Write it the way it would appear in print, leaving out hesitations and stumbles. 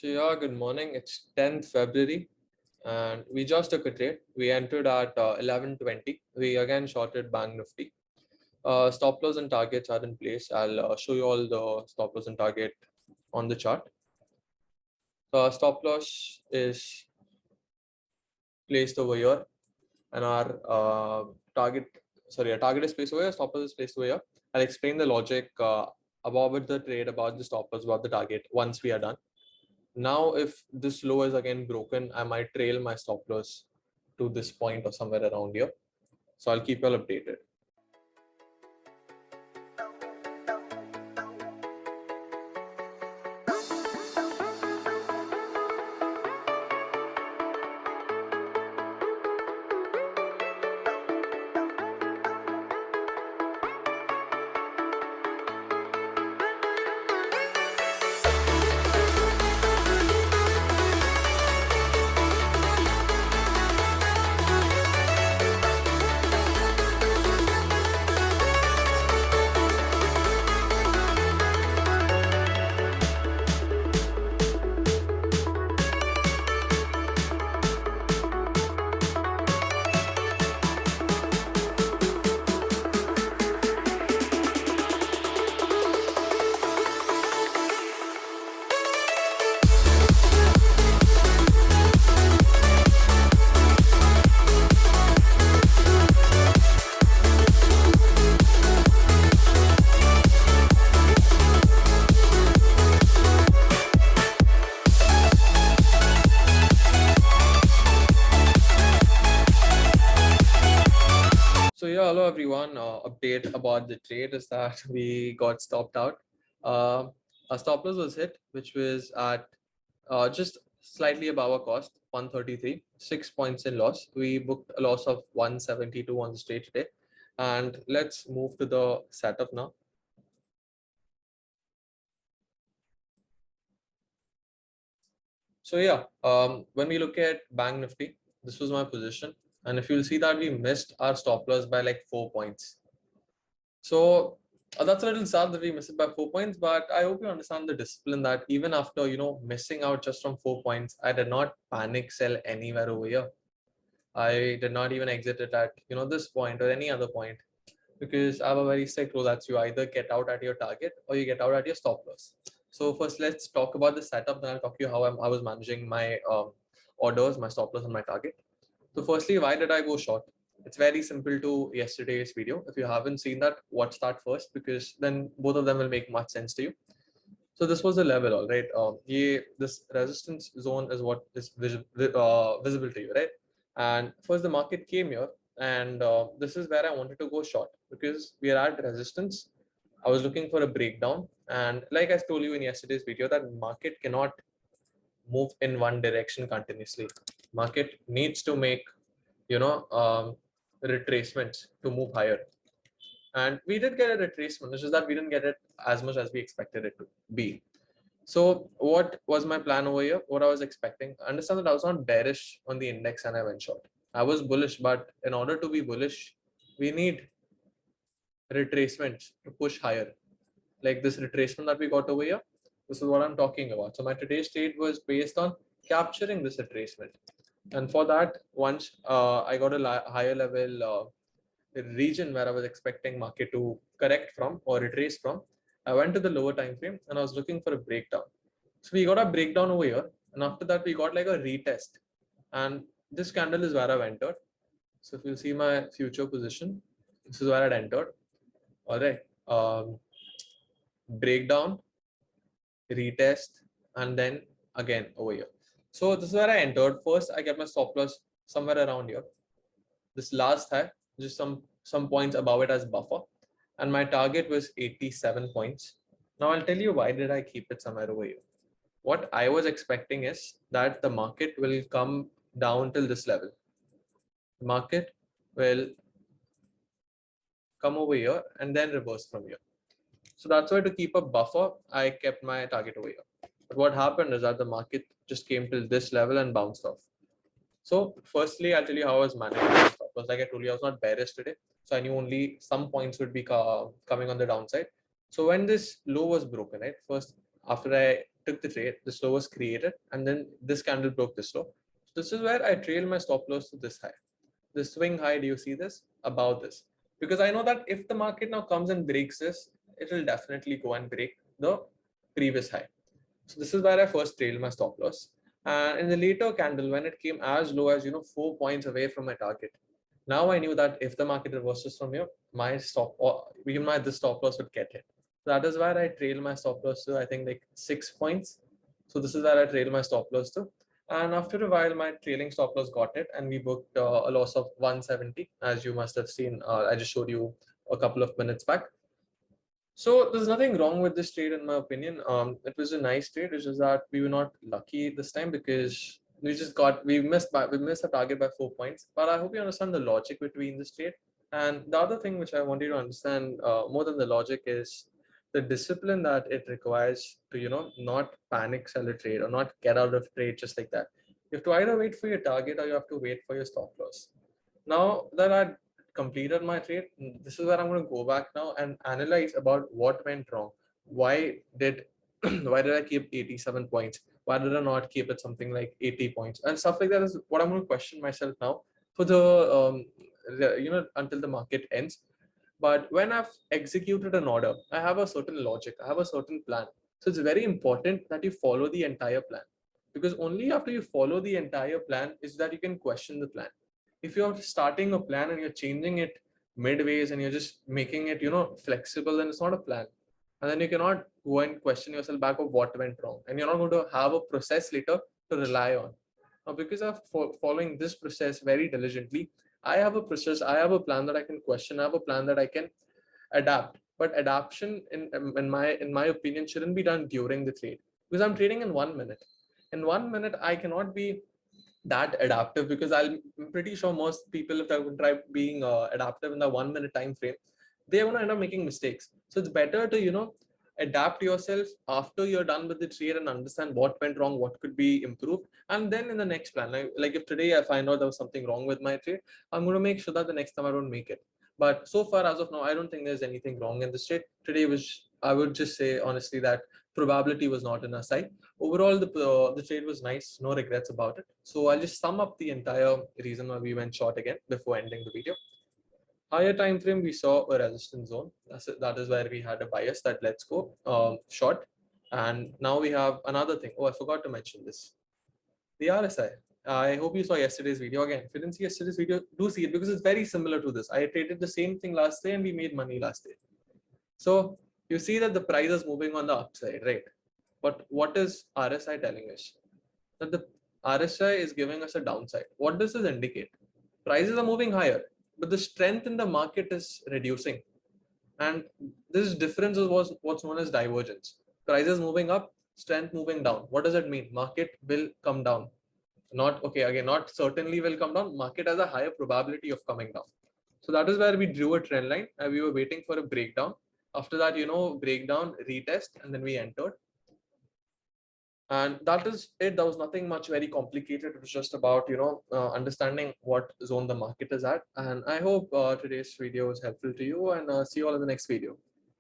So yeah, good morning. It's 10th February and we just took a trade. We entered at 11:20. We again shorted Bank Nifty. Stop loss and targets are in place. I'll show you all the stop loss and target on the chart. Stop loss is placed over here and our target is placed over here, stop loss is placed over here. I'll explain the logic about the trade, about the stop loss, about the target once we are done. Now, if this low is again broken, I might trail my stop loss to this point or somewhere around here. So I'll keep you all updated. So yeah, hello everyone. Update about the trade is that we got stopped out. Our stop loss was hit, which was at just slightly above our cost, 133, 6 points in loss. We booked a loss of 172 on the trade today. And let's move to the setup now. So yeah, when we look at Bank Nifty, this was my position. And if you'll see that we missed our stop loss by like 4 points. So that's a little sad that we missed it by 4 points, but I hope you understand the discipline that even after, missing out just from 4 points, I did not panic sell anywhere over here. I did not even exit it at, this point or any other point, because I have a very strict rule that you either get out at your target or you get out at your stop loss. So first, let's talk about the setup. Then I'll talk to you how I was managing my orders, my stop loss, and my target. So firstly, why did I go short? It's very simple to yesterday's video. If you haven't seen that, watch that first, because then both of them will make much sense to you. So this was the level, all right. This resistance zone is what is visible to you, right? And first the market came here, and this is where I wanted to go short because we are at resistance. I was looking for a breakdown, and like I told you in yesterday's video, that market cannot move in one direction continuously. Market needs to make retracements to move higher, and we did get a retracement. It's just that we didn't get it as much as we expected it to be. So what was my plan over here? What I was expecting, understand that I was not bearish on the index and I went short. I was bullish, but in order to be bullish, we need retracements to push higher. Like this retracement that we got over here, this is what I'm talking about. So my today's trade was based on capturing this retracement. And for that, once I got a higher level region where I was expecting market to correct from or retrace from, I went to the lower time frame and I was looking for a breakdown. So we got a breakdown over here, and after that we got like a retest, and this candle is where I've entered. So if you see my future position, this is where I'd entered. All right, breakdown, retest, and then again over here. So this is where I entered. First, I get my stop loss somewhere around here. This last high, just some points above it as buffer, and my target was 87 points. Now I'll tell you why did I keep it somewhere over here. What I was expecting is that the market will come down till this level. The market will come over here and then reverse from here. So that's why, to keep a buffer, I kept my target over here. But what happened is that the market just came till this level and bounced off. So firstly, I'll tell you how I was managing my stop loss. Like I told you, I was not bearish today. So I knew only some points would be coming on the downside. So when this low was broken, right, first, after I took the trade, this low was created, and then this candle broke this low. So this is where I trailed my stop loss to this high. The swing high, do you see this? Above this. Because I know that if the market now comes and breaks this, it will definitely go and break the previous high. So this is where I first trailed my stop loss. And in the later candle, when it came as low as 4 points away from my target, now I knew that if the market reverses from here, my stop or even my this stop loss would get hit. So that is where I trailed my stop loss to, I think, like 6 points. So this is where I trailed my stop loss to. And after a while, my trailing stop loss got it, and we booked a loss of 170, as you must have seen. I just showed you a couple of minutes back. So there's nothing wrong with this trade, in my opinion. It was a nice trade. It's just that we were not lucky this time because we missed the target by 4 points. But I hope you understand the logic between this trade. And the other thing which I want you to understand more than the logic is the discipline that it requires to not panic sell a trade or not get out of trade just like that. You have to either wait for your target or you have to wait for your stop loss. Now that I completed my trade, this is where I'm going to go back now and analyze about what went wrong. Why did why did I keep 87 points? Why did I not keep it something like 80 points and stuff like that is what I'm going to question myself now for until the market ends. But when I've executed an order, I have a certain logic, I have a certain plan. So it's very important that you follow the entire plan, because only after you follow the entire plan is that you can question the plan. If you're starting a plan and you're changing it midways and you're just making it flexible, then it's not a plan. And then you cannot go and question yourself back of what went wrong, and you're not going to have a process later to rely on. Now, because of following this process very diligently, I have a process, I have a plan that I can question, I have a plan that I can adapt. But adaptation, in my opinion, shouldn't be done during the trade, because I'm trading in 1 minute. In 1 minute, I cannot be that adaptive, because I'm pretty sure most people, if they would try being adaptive in the 1 minute time frame, they're going to end up making mistakes. So it's better to adapt yourself after you're done with the trade and understand what went wrong, what could be improved, and then in the next plan, like if today I find out there was something wrong with my trade, I'm going to make sure that the next time I don't make it. But so far as of now, I don't think there's anything wrong in this trade. Today was, I would just say honestly that probability was not in our side. Overall, the trade was nice, no regrets about it. So I'll just sum up the entire reason why we went short again before ending the video. Higher time frame, we saw a resistance zone. That is where we had a bias that let's go short. And now we have another thing. Oh, I forgot to mention this. The RSI. I hope you saw yesterday's video. Again, if you didn't see yesterday's video, do see it, because it's very similar to this. I traded the same thing last day and we made money last day. So you see that the price is moving on the upside, right? But what is RSI telling us? That the RSI is giving us a downside. What does this indicate? Prices are moving higher, but the strength in the market is reducing. And this difference is what's known as divergence. Prices moving up, strength moving down. What does it mean? Market will come down. Not okay, again, not certainly will come down. Market has a higher probability of coming down. So that is where we drew a trend line and we were waiting for a breakdown. After that, breakdown, retest, and then we entered. And that is it. There was nothing much very complicated. It was just about understanding what zone the market is at. And I hope today's video was helpful to you, and see you all in the next video.